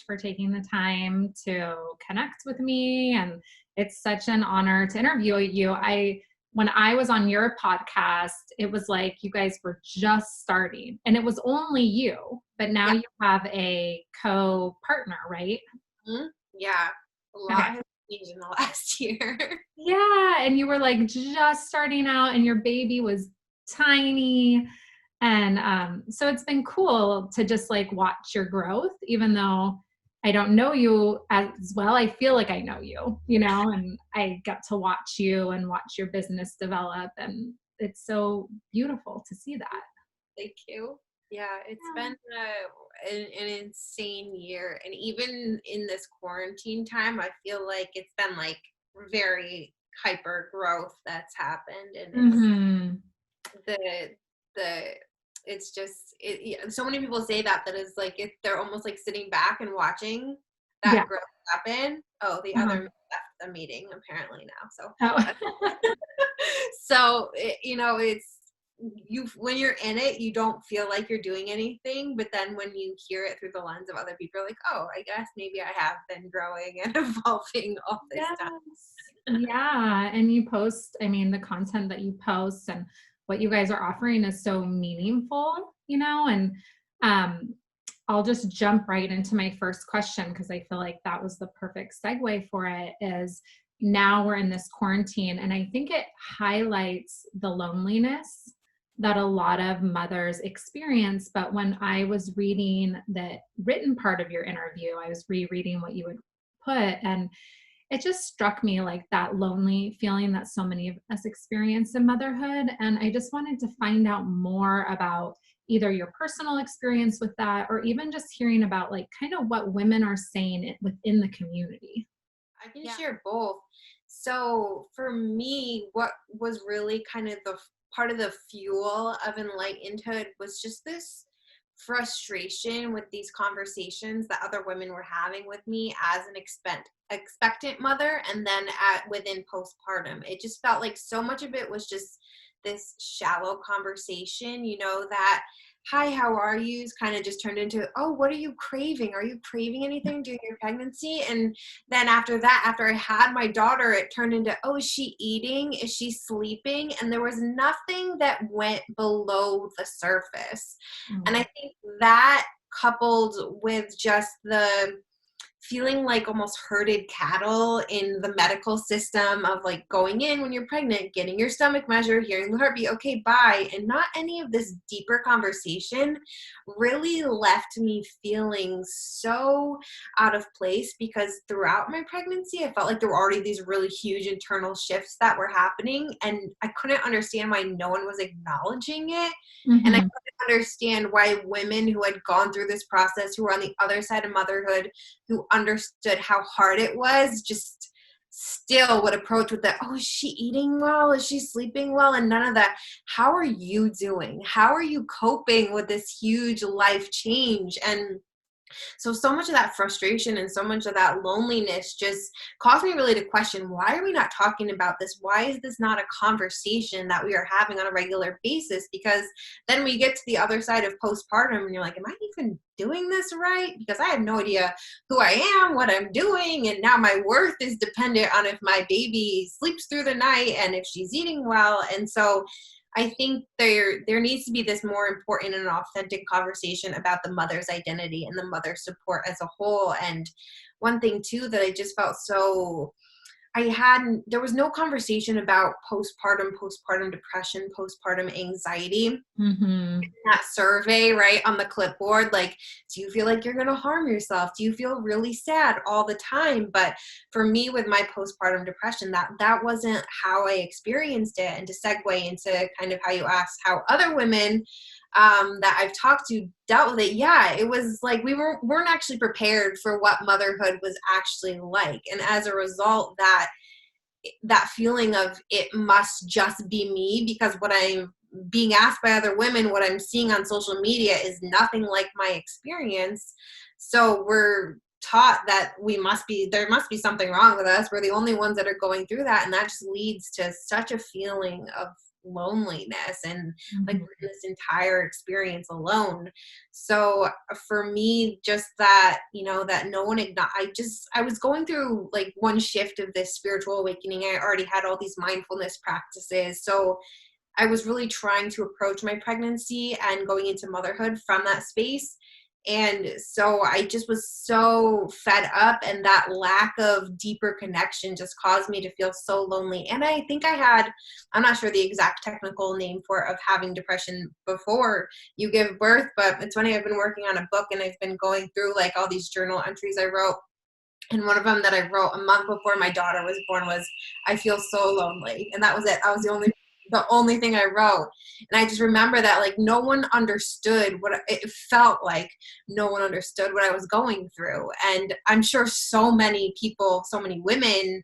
for taking the time to connect with me. And it's such an honor to interview you. When I was on your podcast, it was like you guys were just starting and it was only you, but now you have a co-partner, right? Mm-hmm. Yeah. A lot has changed in the last year. Yeah. And you were like just starting out and your baby was tiny. And so it's been cool to just like watch your growth, even though I don't know you as well. I feel like I know you, and I get to watch you and watch your business develop. And it's so beautiful to see that. Thank you. Yeah, it's been an insane year. And even in this quarantine time, I feel like it's been like very hyper growth that's happened. And it's the it's just so many people say that is like if they're almost like sitting back and watching that growth happen. Oh, the other left the meeting apparently now. So it's when you're in it, you don't feel like you're doing anything, but then when you hear it through the lens of other people, you're like, oh, I guess maybe I have been growing and evolving all this time. Yeah. And you post, the content that you post and what you guys are offering is so meaningful, and I'll just jump right into my first question because I feel like that was the perfect segue for it. Is now we're in this quarantine, and I think it highlights the loneliness that a lot of mothers experience. But when I was reading the written part of your interview, I was rereading what you had put, and it just struck me like that lonely feeling that so many of us experience in motherhood. And I just wanted to find out more about either your personal experience with that, or even just hearing about like kind of what women are saying within the community. I can share both. So for me, what was really kind of the part of the fuel of Enlightenedhood was just this frustration with these conversations that other women were having with me as an expectant mother, and then within postpartum. It just felt like so much of it was just this shallow conversation, that hi, how are you kind of just turned into, oh, what are you craving? Are you craving anything during your pregnancy? And then after that, after I had my daughter, it turned into, oh, is she eating? Is she sleeping? And there was nothing that went below the surface. And I think that coupled with just the feeling like almost herded cattle in the medical system of like going in when you're pregnant, getting your stomach measured, hearing the heartbeat, okay, bye. And not any of this deeper conversation really left me feeling so out of place, because throughout my pregnancy, I felt like there were already these really huge internal shifts that were happening, and I couldn't understand why no one was acknowledging it. And I couldn't understand why women who had gone through this process, who were on the other side of motherhood, who understood how hard it was, just still would approach with that, oh, is she eating well? Is she sleeping well? And none of that. How are you doing? How are you coping with this huge life change? And so much of that frustration and so much of that loneliness just caused me really to question, why are we not talking about this? Why is this not a conversation that we are having on a regular basis? Because then we get to the other side of postpartum and you're like, am I even doing this right? Because I have no idea who I am, what I'm doing, and now my worth is dependent on if my baby sleeps through the night and if she's eating well. And so I think there needs to be this more important and authentic conversation about the mother's identity and the mother support as a whole. And one thing too that I just felt there was no conversation about postpartum depression, postpartum anxiety. That survey, right, on the clipboard, like, do you feel like you're going to harm yourself? Do you feel really sad all the time? But for me, with my postpartum depression, that wasn't how I experienced it. And to segue into kind of how you asked how other women that I've talked to dealt with it, yeah, it was like we weren't actually prepared for what motherhood was actually like. And as a result, that feeling of it must just be me, because what I'm being asked by other women, what I'm seeing on social media is nothing like my experience. So we're taught that there must be something wrong with us. We're the only ones that are going through that. And that just leads to such a feeling of loneliness and like Mhm. we're in this entire experience alone. So for me, just that, that no one I was going through like one shift of this spiritual awakening. I already had all these mindfulness practices. So I was really trying to approach my pregnancy and going into motherhood from that space. And so I just was so fed up, and that lack of deeper connection just caused me to feel so lonely. And I think I'm not sure the exact technical name for it, of having depression before you give birth, but it's funny, I've been working on a book and I've been going through like all these journal entries I wrote. And one of them that I wrote a month before my daughter was born was, I feel so lonely. And that was it. That was the only thing I wrote. And I just remember that like no one understood what it felt like. No one understood what I was going through. And I'm sure so many people, so many women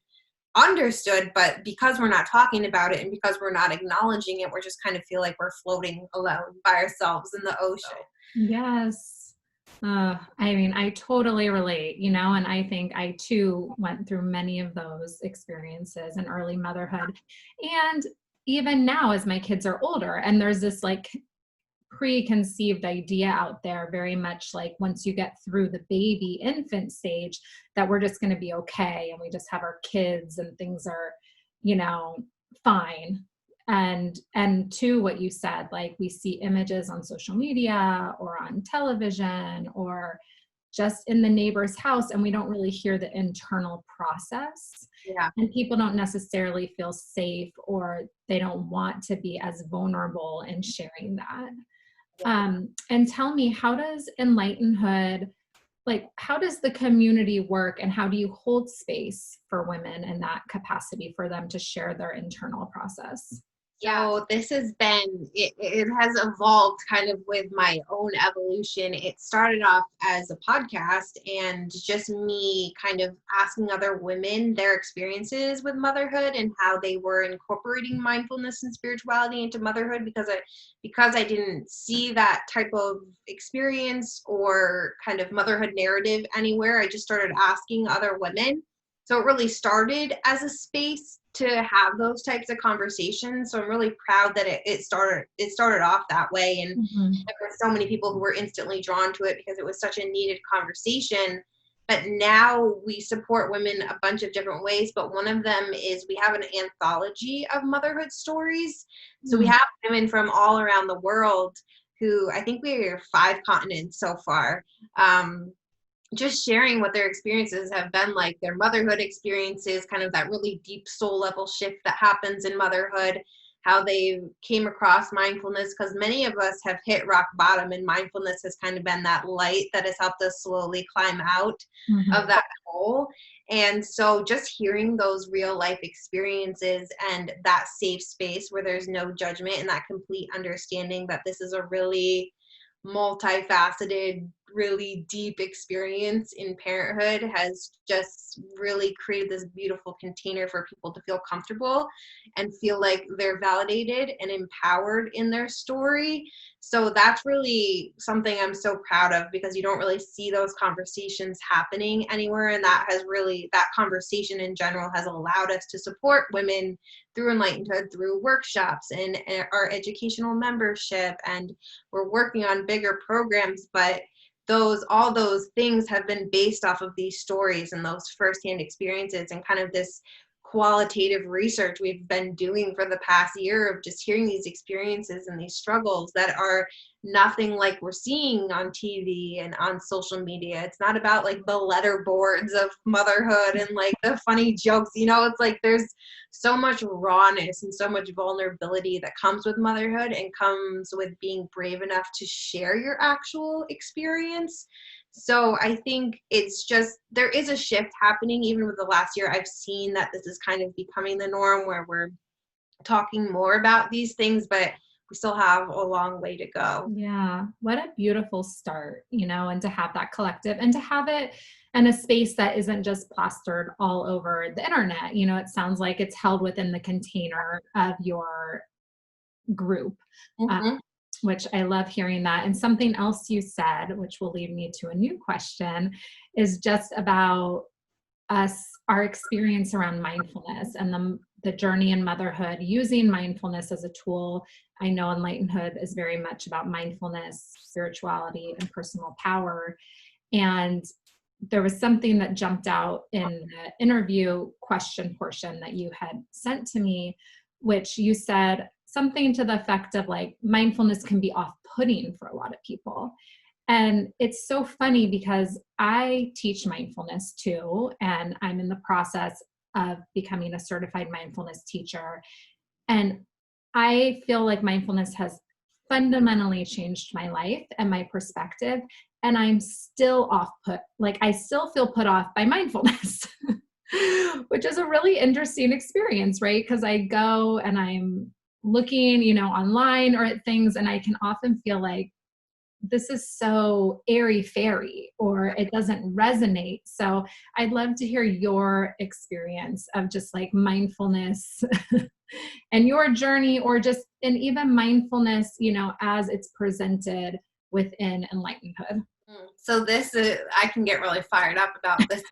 understood, but because we're not talking about it and because we're not acknowledging it, we're just kind of feel like we're floating alone by ourselves in the ocean. Yes. I mean, I totally relate, and I think I too went through many of those experiences in early motherhood. And even now, as my kids are older, and there's this like preconceived idea out there, very much like once you get through the baby infant stage, that we're just going to be okay and we just have our kids and things are, you know, fine. And to what you said, like we see images on social media or on television or just in the neighbor's house, and we don't really hear the internal process. Yeah. And people don't necessarily feel safe, or they don't want to be as vulnerable in sharing that. And tell me, how does Enlightenedhood, like, how does the community work, and how do you hold space for women in that capacity for them to share their internal process? So this has been it has evolved kind of with my own evolution. It started off as a podcast and just me kind of asking other women their experiences with motherhood and how they were incorporating mindfulness and spirituality into motherhood, because I didn't see that type of experience or kind of motherhood narrative anywhere. I just started asking other women. So it really started as a space to have those types of conversations. So I'm really proud that it started off that way. And Mhm. there were so many people who were instantly drawn to it because it was such a needed conversation. But now we support women a bunch of different ways. But one of them is we have an anthology of motherhood stories. So we Mm. have women from all around the world who, I think we are 5 continents so far. Just sharing what their experiences have been like, their motherhood experiences, kind of that really deep soul level shift that happens in motherhood, how they came across mindfulness, because many of us have hit rock bottom, and mindfulness has kind of been that light that has helped us slowly climb out of Mhm. that hole. And so just hearing those real life experiences and that safe space where there's no judgment and that complete understanding that this is a really multifaceted, really deep experience in parenthood has just really created this beautiful container for people to feel comfortable and feel like they're validated and empowered in their story. So that's really something I'm so proud of, because you don't really see those conversations happening anywhere. And that conversation in general has allowed us to support women through Enlightenedhood, through workshops and our educational membership. And we're working on bigger programs, but all those things have been based off of these stories and those firsthand experiences and kind of this qualitative research we've been doing for the past year of just hearing these experiences and these struggles that are nothing like we're seeing on TV and on social media. It's not about like the letterboards of motherhood and like the funny jokes, it's like there's so much rawness and so much vulnerability that comes with motherhood and comes with being brave enough to share your actual experience. So I think it's just, there is a shift happening. Even with the last year, I've seen that this is kind of becoming the norm where we're talking more about these things, but we still have a long way to go. Yeah, what a beautiful start, and to have that collective and to have it in a space that isn't just plastered all over the internet. It sounds like it's held within the container of your group, uh, Mhm. which I love hearing that. And something else you said, which will lead me to a new question, is just about our experience around mindfulness and the journey in motherhood, using mindfulness as a tool. I know Enlightenedhood is very much about mindfulness, spirituality, and personal power. And there was something that jumped out in the interview question portion that you had sent to me, which you said something to the effect of like, mindfulness can be off-putting for a lot of people. And it's so funny because I teach mindfulness too, and I'm in the process of becoming a certified mindfulness teacher. And I feel like mindfulness has fundamentally changed my life and my perspective. And I'm still off put, like I still feel put off by mindfulness, which is a really interesting experience, right? Because I go and I'm looking, online or at things, and I can often feel like, this is so airy fairy, or it doesn't resonate. So I'd love to hear your experience of just like mindfulness and your journey, or just, and even mindfulness, as it's presented within Enlightenedhood. So this is, I can get really fired up about this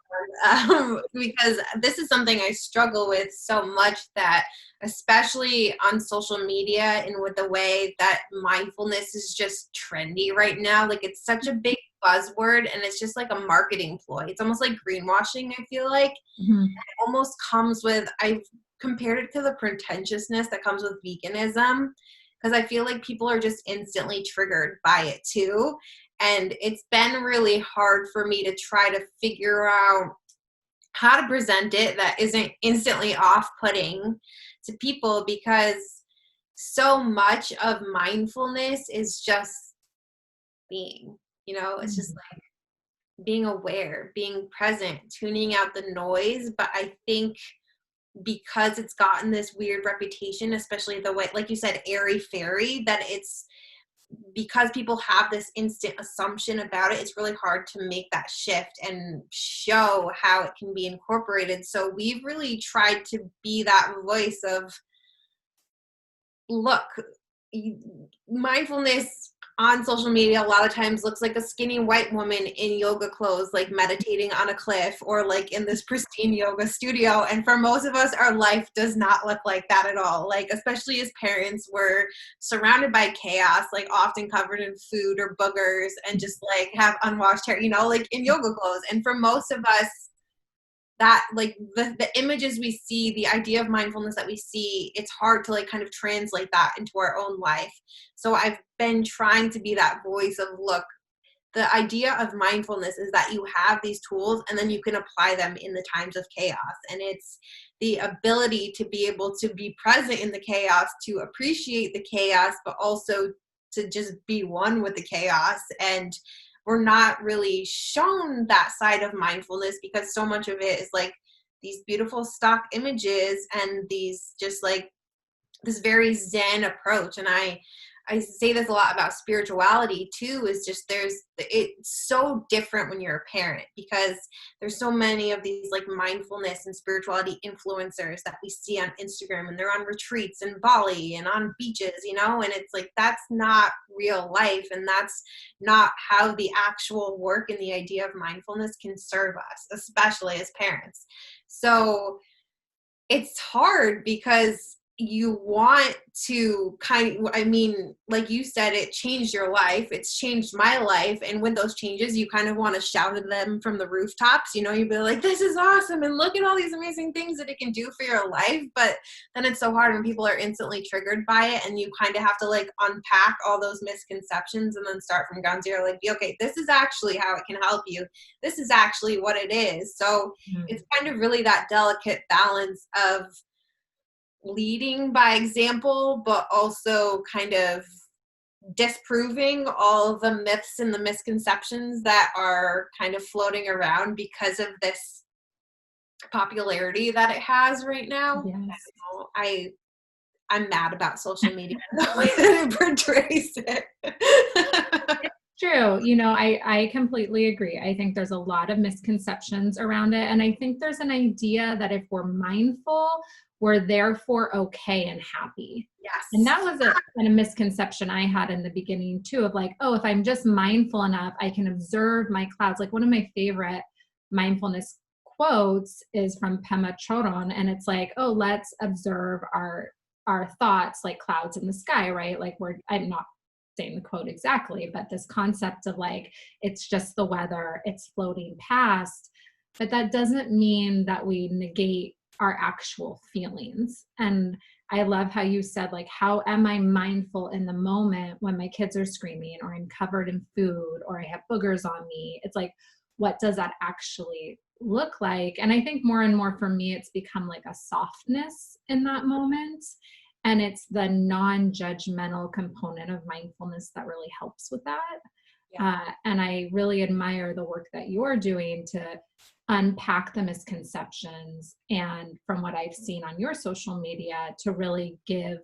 one, because this is something I struggle with so much, that especially on social media and with the way that mindfulness is just trendy right now, like it's such a big buzzword and it's just like a marketing ploy. It's almost like greenwashing, I feel like. Mm-hmm. It almost comes with, I've compared it to the pretentiousness that comes with veganism, because I feel like people are just instantly triggered by it too. And it's been really hard for me to try to figure out how to present it that isn't instantly off-putting to people, because so much of mindfulness is just being, it's just like being aware, being present, tuning out the noise. But I think because it's gotten this weird reputation, especially the way, like you said, airy fairy, that it's, because people have this instant assumption about it, it's really hard to make that shift and show how it can be incorporated. So we've really tried to be that voice of, look, mindfulness on social media a lot of times looks like a skinny white woman in yoga clothes, like meditating on a cliff or like in this pristine yoga studio. And for most of us, our life does not look like that at all. Like, especially as parents, we're surrounded by chaos, like often covered in food or boogers, and just like have unwashed hair, like in yoga clothes. And for most of us, that like the images we see, the idea of mindfulness that we see, it's hard to like kind of translate that into our own life. So I've been trying to be that voice of, look, the idea of mindfulness is that you have these tools and then you can apply them in the times of chaos. And it's the ability to be able to be present in the chaos, to appreciate the chaos, but also to just be one with the chaos. And we're not really shown that side of mindfulness, because so much of it is like these beautiful stock images and these just like this very Zen approach. And I say this a lot about spirituality too, is just it's so different when you're a parent, because there's so many of these like mindfulness and spirituality influencers that we see on Instagram, and they're on retreats in Bali and on beaches, and it's like, that's not real life. And that's not how the actual work and the idea of mindfulness can serve us, especially as parents. So it's hard because you want to like you said, it changed your life. It's changed my life. And with those changes, you kind of want to shout at them from the rooftops, you'd be like, this is awesome. And look at all these amazing things that it can do for your life. But then it's so hard when people are instantly triggered by it. And you kind of have to like unpack all those misconceptions and then start from ground zero. Like, okay, this is actually how it can help you. This is actually what it is. So it's kind of really that delicate balance of leading by example, but also kind of disproving all the myths and the misconceptions that are kind of floating around because of this popularity that it has right now. Yes. So I'm mad about social media and the way that it portrays it. True. I completely agree. I think there's a lot of misconceptions around it. And I think there's an idea that if we're mindful, we're therefore okay and happy. Yes. And that was a kind of misconception I had in the beginning too, of like, oh, if I'm just mindful enough, I can observe my clouds. Like one of my favorite mindfulness quotes is from Pema Chodron, and it's like, oh, let's observe our thoughts like clouds in the sky, right? Like I'm not saying the quote exactly, but this concept of like, it's just the weather, it's floating past. But that doesn't mean that we negate our actual feelings. And I love how you said, like, how am I mindful in the moment when my kids are screaming or I'm covered in food or I have boogers on me? It's like, what does that actually look like? And I think more and more for me, it's become like a softness in that moment. And it's the non-judgmental component of mindfulness that really helps with that. Yeah. And I really admire the work that you're doing to unpack the misconceptions. And from what I've seen on your social media, to really give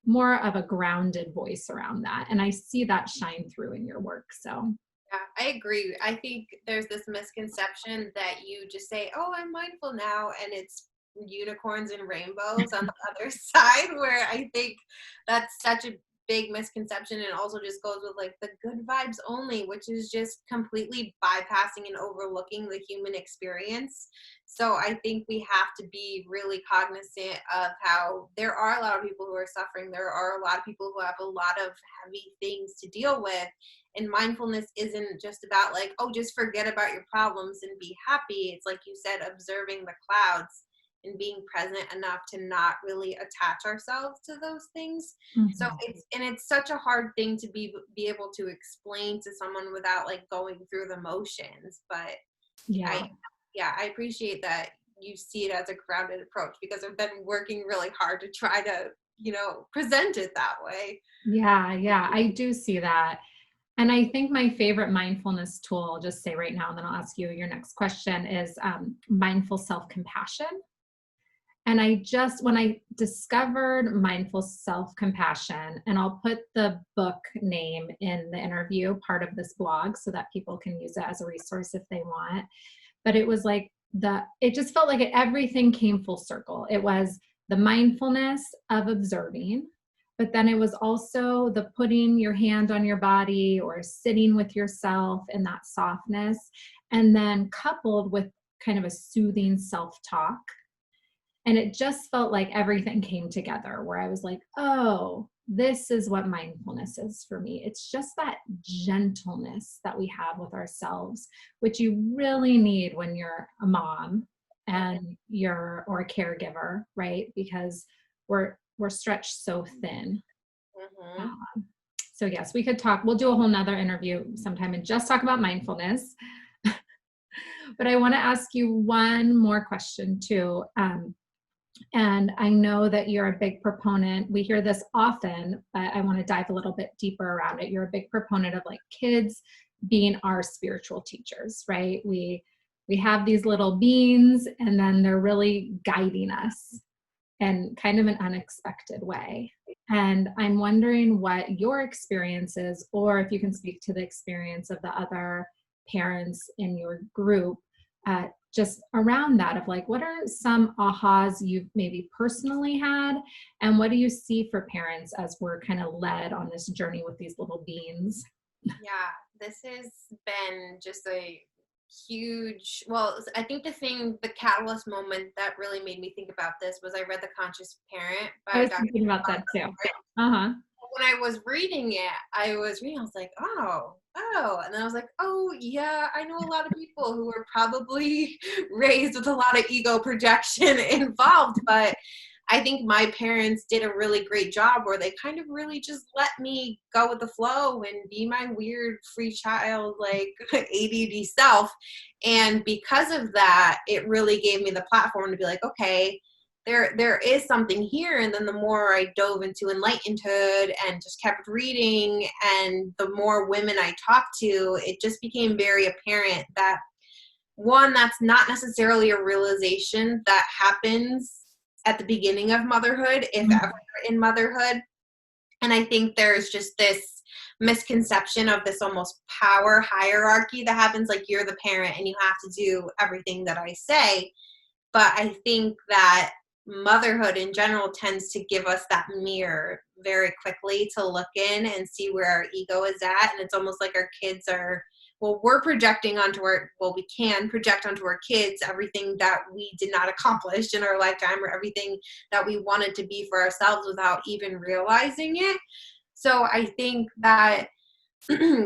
more of a grounded voice around that. And I see that shine through in your work. So, Yeah, I agree. I think there's this misconception that you just say, "Oh, I'm mindful now," and it's unicorns and rainbows on the other side, where I think that's such a big misconception, and also just goes with like the good vibes only, which is just completely bypassing and overlooking the human experience. So I think we have to be really cognizant of how there are a lot of people who are suffering. There are a lot of people who have a lot of heavy things to deal with, and mindfulness isn't just about like, oh, just forget about your problems and be happy. It's like you said, observing the clouds and being present enough to not really attach ourselves to those things. So mhm. it's such a hard thing to be able to explain to someone without like going through the motions. But I Yeah. yeah, I appreciate that you see it as a grounded approach, because I've been working really hard to try to, present it that way. Yeah. Yeah. I do see that. And I think my favorite mindfulness tool, I'll just say right now, and then I'll ask you your next question, is mindful self compassion. And when I discovered mindful self compassion, and I'll put the book name in the interview part of this blog so that people can use it as a resource if they want. But it was like it just felt like everything came full circle. It was the mindfulness of observing, but then it was also the putting your hand on your body or sitting with yourself in that softness, and then coupled with kind of a soothing self talk. And it just felt like everything came together where I was like, oh, this is what mindfulness is for me. It's just that gentleness that we have with ourselves, which you really need when you're a mom and or a caregiver, right? Because we're stretched so thin. Hmm. Um, so yes, we could talk. We'll do a whole nother interview sometime and just talk about mindfulness. But I want to ask you one more question too. And I know that you're a big proponent. We hear this often, but I want to dive a little bit deeper around it. You're a big proponent of like kids being our spiritual teachers, right? We have these little beings and then they're really guiding us in kind of an unexpected way. And I'm wondering what your experience is, or if you can speak to the experience of the other parents in your group, just around that of like, what are some ahas you've maybe personally had? And what do you see for parents as we're kind of led on this journey with these little beings? Yeah, this has been just a huge, well, I think the catalyst moment that really made me think about this was I read The Conscious Parent I by was Dr. thinking about that too. Uh-huh. When I was reading it, I was like, oh. And then I was like, oh, yeah, I know a lot of people who were probably raised with a lot of ego projection involved. But I think my parents did a really great job where they kind of really just let me go with the flow and be my weird free child, like ADD self. And because of that, it really gave me the platform to be like, okay, there is something here. And then the more I dove into Enlightenedhood and just kept reading, and the more women I talked to, it just became very apparent that one, that's not necessarily a realization that happens at the beginning of motherhood, if ever in motherhood. And I think there's just this misconception of this almost power hierarchy that happens, like you're the parent and you have to do everything that I say. But I think that motherhood in general tends to give us that mirror very quickly to look in and see where our ego is at. And it's almost like our kids are well, we can project onto our kids everything that we did not accomplish in our lifetime, or everything that we wanted to be for ourselves without even realizing it. So I think that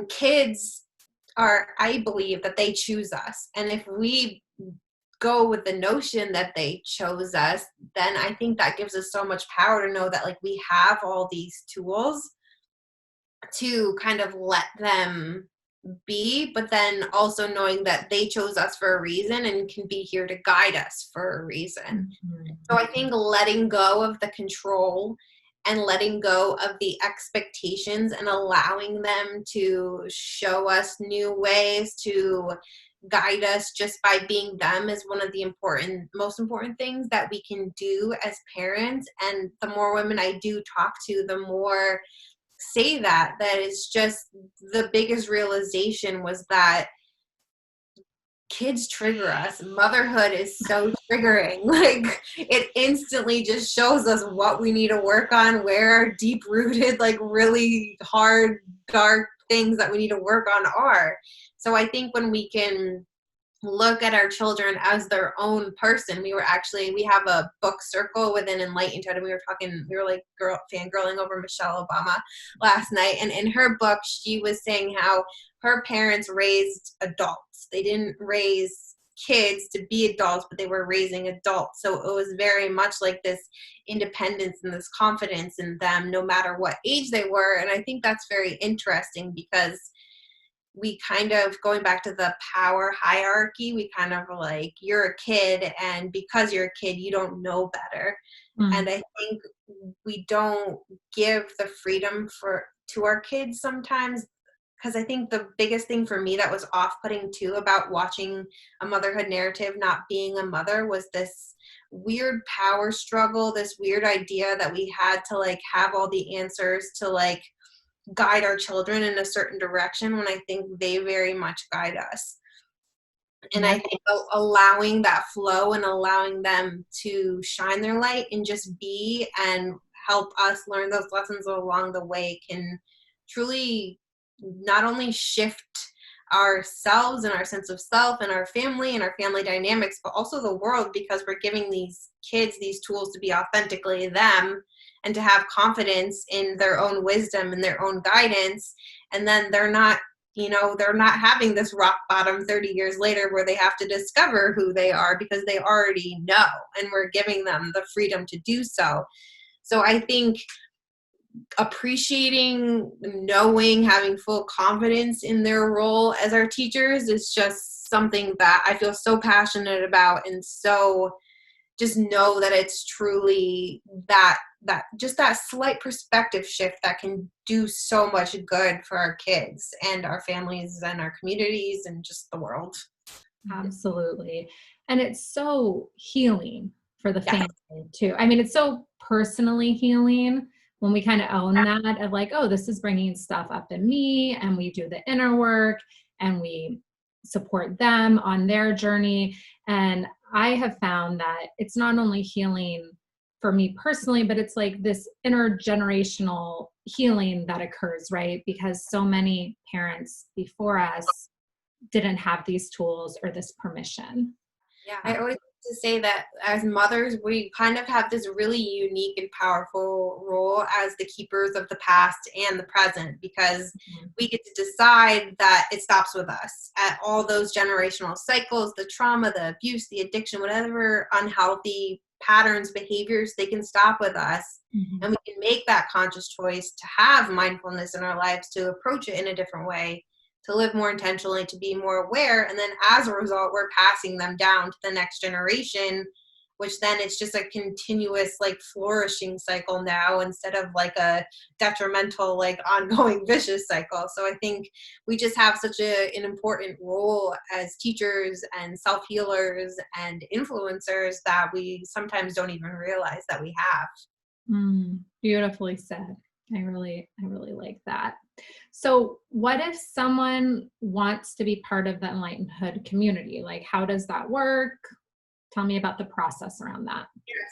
kids I believe that they choose us. And if we go with the notion that they chose us, then I think that gives us so much power to know that like we have all these tools to kind of let them be, but then also knowing that they chose us for a reason and can be here to guide us for a reason. So I think letting go of the control and letting go of the expectations and allowing them to show us new ways to guide us just by being them is one of the most important things that we can do as parents. And the more women I do talk to, the more say that it's just the biggest realization was that kids trigger us. Motherhood is so triggering. Like it instantly just shows us what we need to work on, where our deep rooted, like really hard, dark things that we need to work on are. So I think when we can look at our children as their own person. We have a book circle within Enlightenedhood, and we were like fangirling over Michelle Obama last night. And in her book, she was saying how her parents raised adults. They didn't raise kids to be adults, but they were raising adults. So it was very much like this independence and this confidence in them, no matter what age they were. And I think that's very interesting because we kind of, going back to the power hierarchy, we kind of like, you're a kid, and because you're a kid, you don't know better. And I think we don't give the freedom to our kids sometimes, because I think the biggest thing for me that was off-putting too about watching a motherhood narrative, not being a mother, was this weird power struggle, this weird idea that we had to like have all the answers to like guide our children in a certain direction, when I think they very much guide us. And I think allowing that flow and allowing them to shine their light and just be and help us learn those lessons along the way can truly not only shift ourselves and our sense of self and our family dynamics, but also the world, because we're giving these kids these tools to be authentically them and to have confidence in their own wisdom and their own guidance. And then they're not having this rock bottom 30 years later where they have to discover who they are, because they already know, and we're giving them the freedom to do so. So I think appreciating, knowing, having full confidence in their role as our teachers is just something that I feel so passionate about, and so just know that it's truly that just that slight perspective shift that can do so much good for our kids and our families and our communities and just the world. Absolutely. And it's so healing for the Yes. family too. I mean, it's so personally healing when we kind of own that, of like, oh, this is bringing stuff up in me, and we do the inner work and we support them on their journey. And I have found that it's not only healing for me personally, but it's like this intergenerational healing that occurs, right? Because so many parents before us didn't have these tools or this permission. Yeah, I always like to say that as mothers, we kind of have this really unique and powerful role as the keepers of the past and the present, because we get to decide that it stops with us at all those generational cycles, the trauma, the abuse, the addiction, whatever unhealthy patterns, behaviors, they can stop with us. And we can make that conscious choice to have mindfulness in our lives, to approach it in a different way, to live more intentionally, to be more aware. And then as a result, we're passing them down to the next generation, which then it's just a continuous like flourishing cycle now, instead of like a detrimental, like ongoing vicious cycle. So I think we just have such an important role as teachers and self-healers and influencers that we sometimes don't even realize that we have. Beautifully said. I really like that. So what if someone wants to be part of the Enlightenedhood community? Like, how does that work? Tell me about the process around that.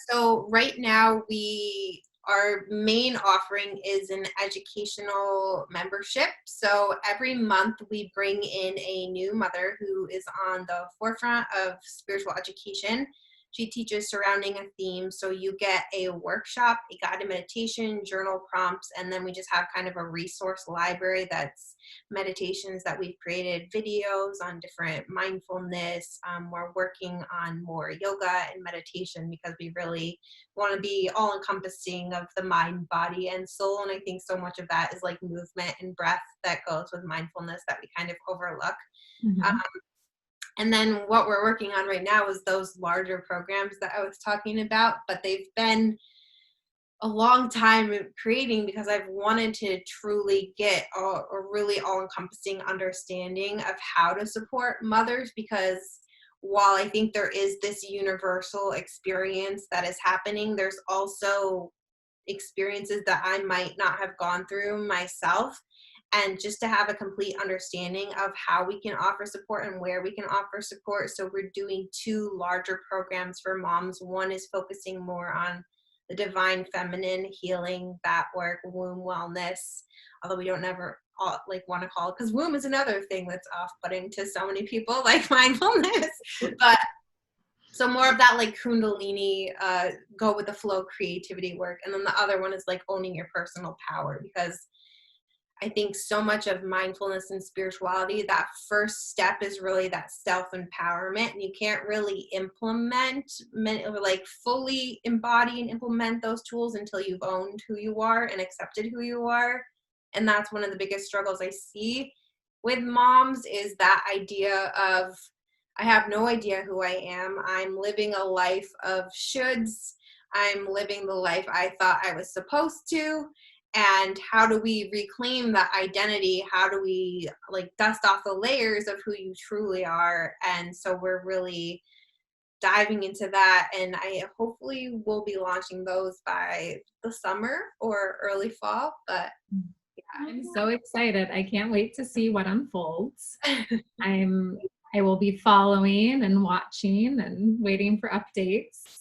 So right now we our main offering is an educational membership. So every month we bring in a new mother who is on the forefront of spiritual education. She teaches surrounding a theme. So you get a workshop, a guided meditation, journal prompts, and then we just have kind of a resource library that's meditations that we've created, videos on different mindfulness. We're working on more yoga and meditation because we really want to be all encompassing of the mind, body, and soul. And I think so much of that is like movement and breath that goes with mindfulness that we kind of overlook. Um, Mhm. and then what we're working on right now is those larger programs that I was talking about, but they've been a long time creating because I've wanted to truly get a really all encompassing understanding of how to support mothers, because while I think there is this universal experience that is happening, there's also experiences that I might not have gone through myself. And just to have a complete understanding of how we can offer support and where we can offer support. So we're doing two larger programs for moms. One is focusing more on the divine feminine, healing that work, womb wellness, although we don't never like want to call it, because womb is another thing that's off-putting to so many people, like mindfulness. But so more of that like kundalini, go with the flow creativity work. And then the other one is like owning your personal power, because I think so much of mindfulness and spirituality, that first step is really that self-empowerment. And you can't really implement, or like fully embody and implement those tools until you've owned who you are and accepted who you are. And that's one of the biggest struggles I see with moms, is that idea of, I have no idea who I am. I'm living a life of shoulds. I'm living the life I thought I was supposed to. And how do we reclaim that identity? How do we like dust off the layers of who you truly are? And so we're really diving into that, and I hopefully will be launching those by the summer or early fall. But I'm so excited. I can't wait to see what unfolds. yeah. I will be following and watching and waiting for updates.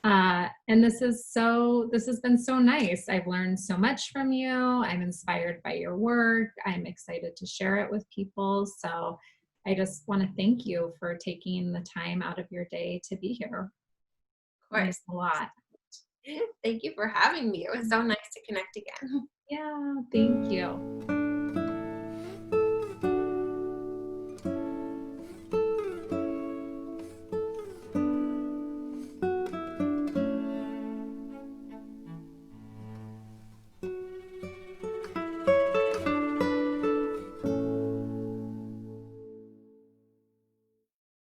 And this has been so nice. I've learned so much from you. I'm inspired by your work. I'm excited to share it with people. So I just want to thank you for taking the time out of your day to be here. Of It means course. a lot. Thank you for having me. It was so nice to connect again. Yeah, thank you.